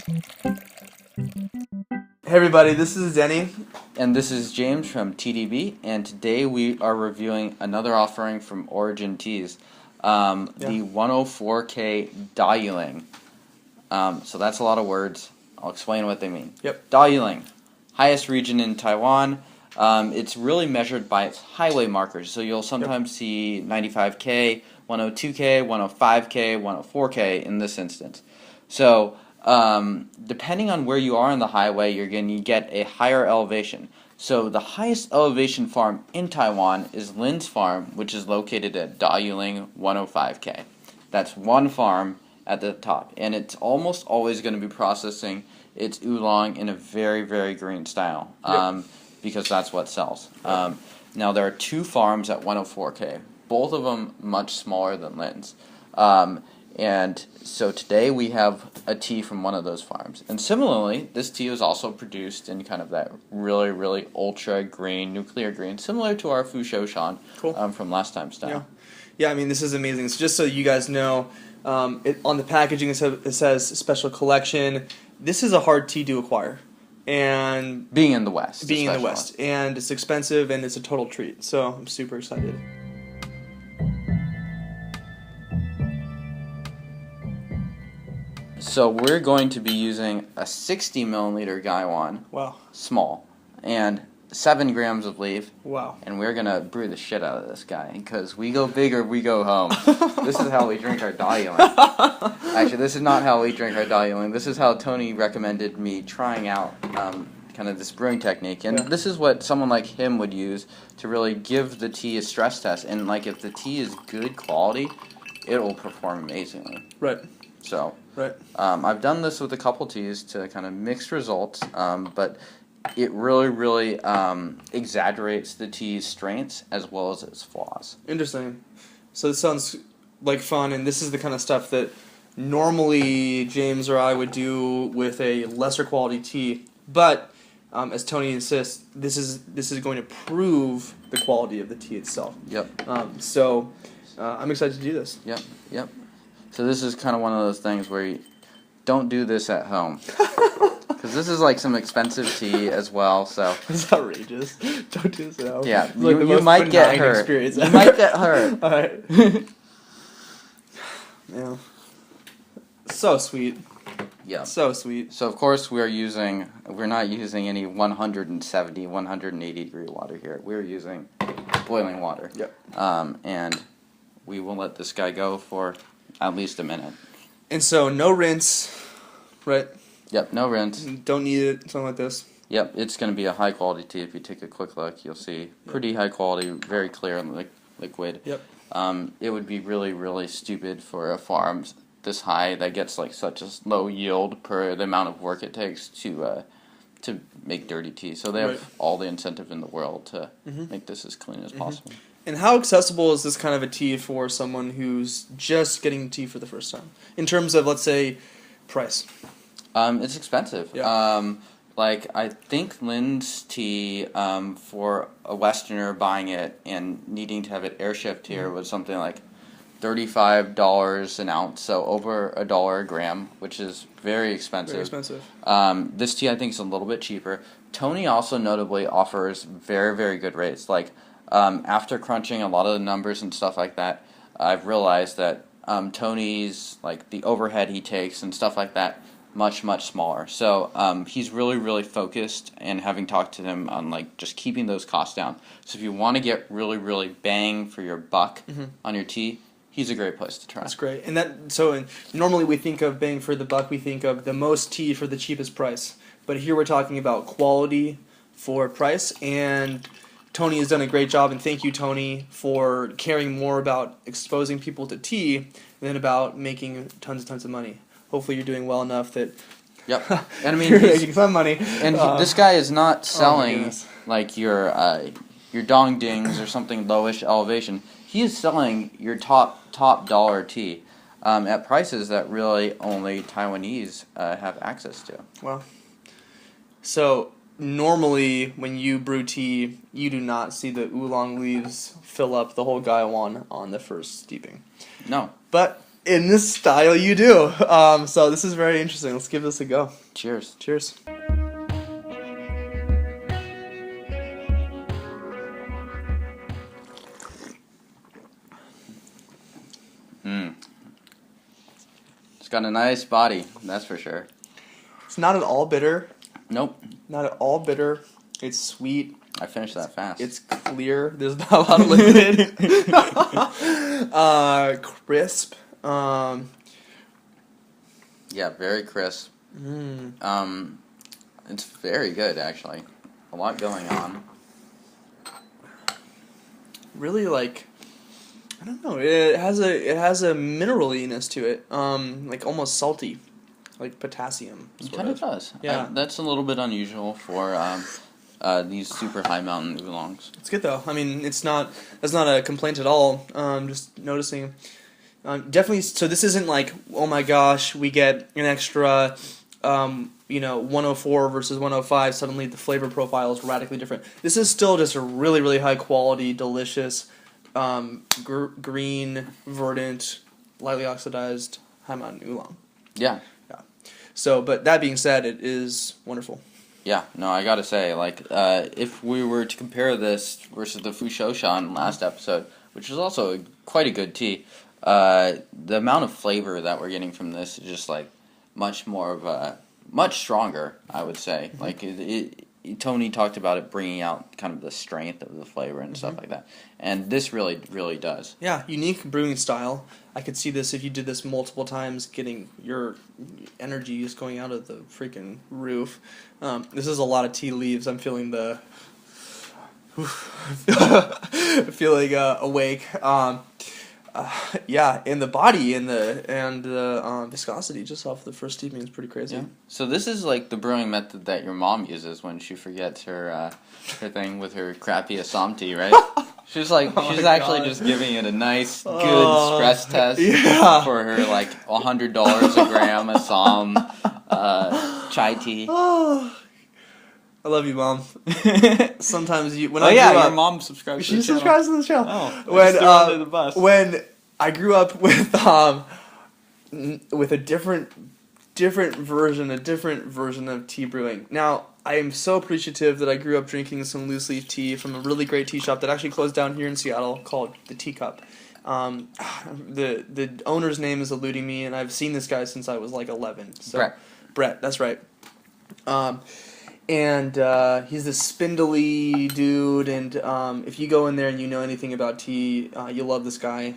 Hey everybody, this is Denny. And this is James from TeaDB, and today we are reviewing another offering from Origin Teas, the 104K Ling. So that's a lot of words. I'll explain what they mean. Yep. Ling, highest region in Taiwan. It's really measured by its highway markers, so you'll sometimes see 95K, 102K, 105K, 104K in this instance. So depending on where you are on the highway, you're going to get a higher elevation. So the highest elevation farm in Taiwan is Lin's farm, which is located at Ling 105K. That's one farm at the top, and it's almost always going to be processing its oolong in a very, very green style, because that's what sells. Now there are two farms at 104K, both of them much smaller than Lin's. And so today we have a tea from one of those farms. And similarly, this tea was also produced in kind of that really, really ultra green, nuclear green, similar to our Fushoshan from last time's style. Yeah, I mean, this is amazing. So just so you guys know, on the packaging it says special collection. This is a hard tea to acquire. And being in the West. And it's expensive and it's a total treat. So I'm super excited. So we're going to be using a 60 milliliter Gaiwan. Wow. Small. And 7 grams of leaf. Wow. And we're going to brew the shit out of this guy, because we go big or we go home. This is how we drink our Ling. Actually, this is not how we drink our Ling. This is how Tony recommended me trying out kind of this brewing technique. And this is what someone like him would use to really give the tea a stress test. And like, if the tea is good quality, it will perform amazingly. Right. So, I've done this with a couple teas to kind of mixed results, but it really, really exaggerates the tea's strengths as well as its flaws. Interesting. So this sounds like fun, and this is the kind of stuff that normally James or I would do with a lesser quality tea, but as Tony insists, this is going to prove the quality of the tea itself. Yep. So I'm excited to do this. Yep. So this is kind of one of those things where you don't do this at home. Because this is like some expensive tea as well, so... It's outrageous. Don't do this at home. Yeah, like you might get hurt. You might get hurt. Alright. Yeah. So sweet. Yeah. So sweet. So of course we're not using any 170, 180 degree water here. We're using boiling water. Yep. And we will let this guy go for at least a minute. And so no rinse, right? Yep, no rinse. Don't need it, something like this. Yep, it's going to be a high quality tea. If you take a quick look, you'll see pretty high quality, very clear and liquid. Yep. It would be really, really stupid for a farm this high that gets like such a low yield per the amount of work it takes to make dirty tea. So they have all the incentive in the world to make this as clean as possible. And how accessible is this kind of a tea for someone who's just getting tea for the first time? In terms of, let's say, price. It's expensive. Yeah. Like, I think Lin's tea, for a Westerner buying it and needing to have it air-shipped here was something like $35 an ounce, so over $1 a gram, which is very expensive. Very expensive. This tea, I think, is a little bit cheaper. Tony also notably offers very, very good rates. Like, after crunching a lot of the numbers and stuff like that, I've realized that Tony's, like, the overhead he takes and stuff like that, much, much smaller. So he's really, really focused, and having talked to him on like just keeping those costs down. So if you want to get really, really bang for your buck on your tea, he's a great place to try. That's great. And normally we think of bang for the buck, we think of the most tea for the cheapest price. But here we're talking about quality for price, and Tony has done a great job, and thank you, Tony, for caring more about exposing people to tea than about making tons and tons of money. Hopefully you're doing well enough that and I mean, you're making some money. And this guy is not selling like your dong dings or something lowish elevation. He is selling your top dollar tea at prices that really only Taiwanese have access to. Wow. So normally when you brew tea, you do not see the oolong leaves fill up the whole gaiwan on the first steeping. No. But In this style, you do. So this is very interesting. Let's give this a go. Cheers. Cheers. It's got a nice body, that's for sure. It's not at all bitter. Nope. Not at all bitter. It's sweet. I finished that fast. It's clear. There's not a lot of liquid. Crisp. Yeah, very crisp. It's very good, actually. A lot going on. Really, like, I don't know. It has a mineraliness to it. Like almost salty, like potassium. It kind of does. Yeah. That's a little bit unusual for these super high mountain oolongs. It's good though. I mean, that's not a complaint at all. Just noticing. Definitely. So this isn't like, oh my gosh, we get an extra, 104 versus 105. Suddenly the flavor profile is radically different. This is still just a really, really high quality, delicious, green, verdant, lightly oxidized high mountain oolong. Yeah. Yeah. So, but that being said, it is wonderful. Yeah, no, I gotta say, like, if we were to compare this versus the Fushoshan last episode, which is also quite a good tea, the amount of flavor that we're getting from this is just, like, much stronger, I would say. Like, Tony talked about it bringing out kind of the strength of the flavor and stuff like that. And this really, really does. Yeah, unique brewing style. I could see this if you did this multiple times, getting your energy just going out of the freaking roof. This is a lot of tea leaves. I'm feeling feeling awake. Yeah, and the body and the viscosity just off the first steeping is pretty crazy. Yeah. So this is like the brewing method that your mom uses when she forgets her thing with her crappy Assam tea, right? She's actually just giving it a nice, good stress test for her like $100 a gram Assam chai tea. I love you, Mom. Sometimes when your mom subscribes to the channel. She subscribes to the channel. Oh, under the bus. When I grew up with a different version of tea brewing. Now, I am so appreciative that I grew up drinking some loose leaf tea from a really great tea shop that actually closed down here in Seattle called the Teacup. The owner's name is eluding me, and I've seen this guy since I was like 11. So, Brett, that's right. And he's this spindly dude, and if you go in there and you know anything about tea, you'll love this guy.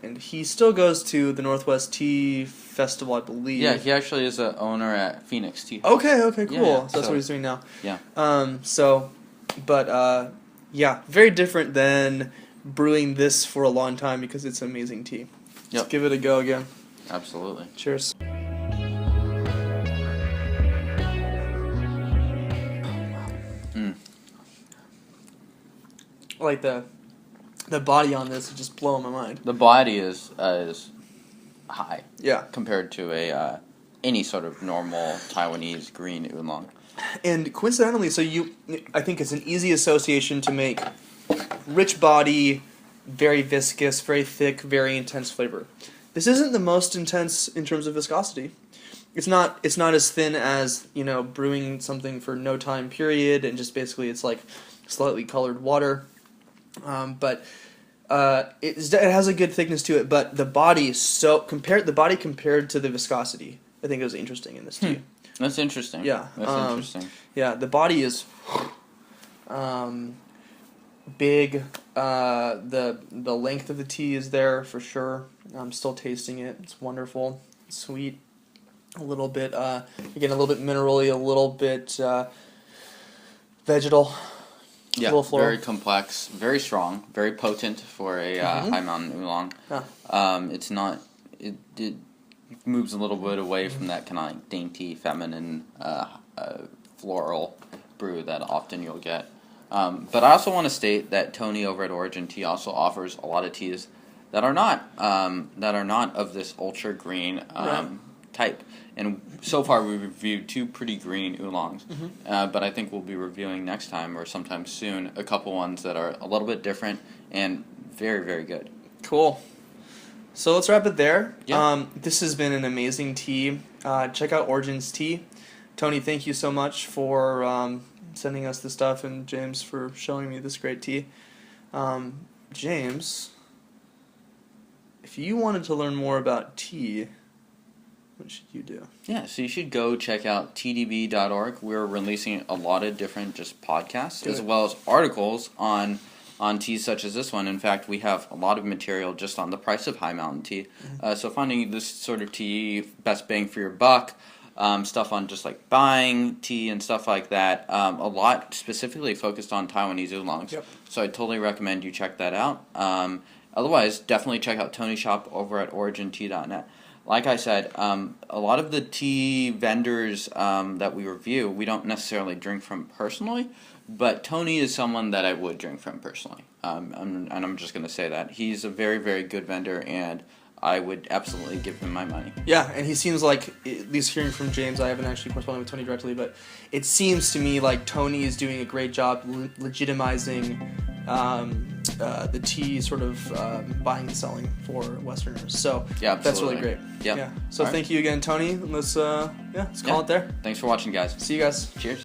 And he still goes to the Northwest Tea Festival, I believe. Yeah, he actually is an owner at Phoenix Tea. Okay, cool. Yeah, so that's what he's doing now. Yeah. Yeah, very different than brewing this for a long time because it's amazing tea. Let's give it a go again. Absolutely. Cheers. Like the body on this is just blowing my mind. The body is high. Yeah. Compared to any sort of normal Taiwanese green oolong. And coincidentally, I think it's an easy association to make rich body, very viscous, very thick, very intense flavor. This isn't the most intense in terms of viscosity. It's not as thin as, brewing something for no time period and just basically it's like slightly colored water. But it has a good thickness to it, but the body compared to the viscosity, I think it was interesting in this tea. That's interesting. Yeah. That's interesting. Yeah, the body is big. The length of the tea is there for sure. I'm still tasting it. It's wonderful. It's sweet. A little bit, again, a little bit minerally, a little bit vegetal. Yeah, very complex, very strong, very potent for a high mountain oolong. Yeah. It's not. It moves a little bit away from that kind of like dainty, feminine, floral brew that often you'll get. But I also want to state that Tony over at Origin Tea also offers a lot of teas that are not of this ultra green type. And so far we've reviewed 2 pretty green oolongs, but I think we'll be reviewing next time or sometime soon a couple ones that are a little bit different and very, very good. Cool. So let's wrap it there. Yeah. This has been an amazing tea. Check out Origins Tea. Tony, thank you so much for sending us the stuff, and James for showing me this great tea. James, if you wanted to learn more about tea, what should you do? Yeah, so you should go check out TeaDB.org. We're releasing a lot of different just podcasts as well as articles on teas such as this one. In fact, we have a lot of material just on the price of high mountain tea. So finding this sort of tea, best bang for your buck, stuff on just like buying tea and stuff like that. A lot specifically focused on Taiwanese oolongs. Yep. So I totally recommend you check that out. Otherwise, definitely check out Tony's shop over at origintea.net. Like I said, a lot of the tea vendors that we review, we don't necessarily drink from personally, but Tony is someone that I would drink from personally. And I'm just going to say that. He's a very, very good vendor, and I would absolutely give him my money. Yeah, and he seems like, at least hearing from James, I haven't actually corresponded with Tony directly, but it seems to me like Tony is doing a great job legitimizing the tea sort of buying and selling for Westerners. So Yeah, that's absolutely. really great. Yep. Yeah. So All right. let's you again, Tony. Let's call it there. Thanks for watching, guys. See you guys. Cheers.